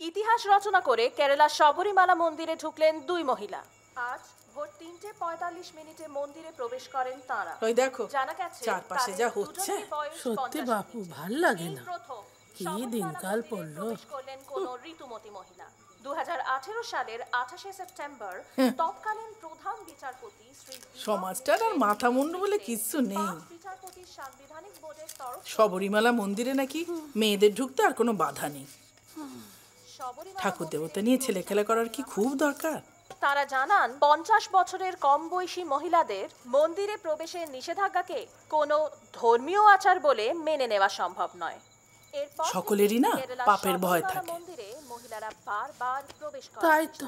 ইতিহাস রচনা করে কেরালার শবরীমালা মন্দিরে ঢুকলেন দুই মহিলা। আজ ভোর 3:45 মন্দিরে প্রবেশ করেন তারা। ওই দেখো জানা গেছে চারপাশে যা হচ্ছে, সত্যি বাপু ভাল লাগে না, কি দিনকাল পড়লো। করলেন কোন ঋতুমতী মহিলা। 2018 সালের 28 সেপ্টেম্বর তৎকালীন প্রধান বিচারপতি শ্রী সমাজটার আর মাথা মুন্ডু বলে কিচ্ছু নেই। বিচারপতির সাংবিধানিক বোর্ডের তরফ শবরীমালা মন্দিরে নাকি মেয়েদের ঢুকতে আর কোনো বাধা নেই। ঠাকুর দেবতা নিয়ে ছেলে খেলা করার কি খুব দরকার? তারা জানান 50 বছরের কম বয়সী মহিলাদের মন্দিরে প্রবেশের নিষেধাজ্ঞাকে কোনো ধর্মীয় আচার বলে মেনে নেওয়া সম্ভব নয়। এরপর সকলেরই না পাপের ভয় থাকে। মন্দিরে মহিলারা বারবার প্রবেশ করে। তাই তো,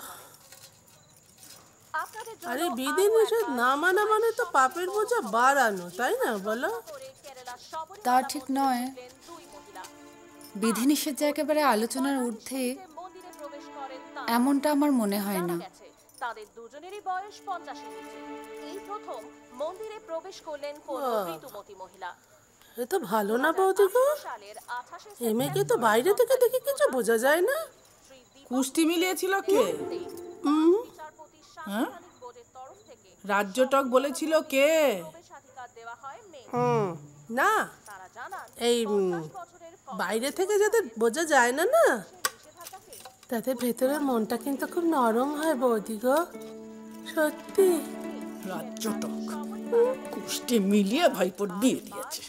আরে বিধি নিষেধ না মানা মানে তো পাপের বোঝা বাড়ানো, তাই না বলো? তা ঠিক নয়। বিধিনিষেধ যে একেবারে আলোচনার ঊর্ধ্বে এমনটা আমার মনে হয় না। তাদের দুজনেরই বয়স 50 এর নিচে। এই প্রথম মন্দিরে প্রবেশ করলেন কোন ঋতুমতী মহিলা। এ তো ভালো না বৌদি গো, এমেকে তো বাইরে থেকে দেখে কিছু বোঝা যায় না। কুষ্টি মিলিয়েছিল কে? রাজ্যটক বলেছিল কে? না, এই বাইরে থেকে যাদের বোঝা যায় না না, তাদের ভেতরের মনটা কিন্তু খুব নরম হয় বৌদি গো, সত্যি। রাজ্যটক কুষ্টি মিলিয়ে ভাইপোর বিয়ে দিয়েছে।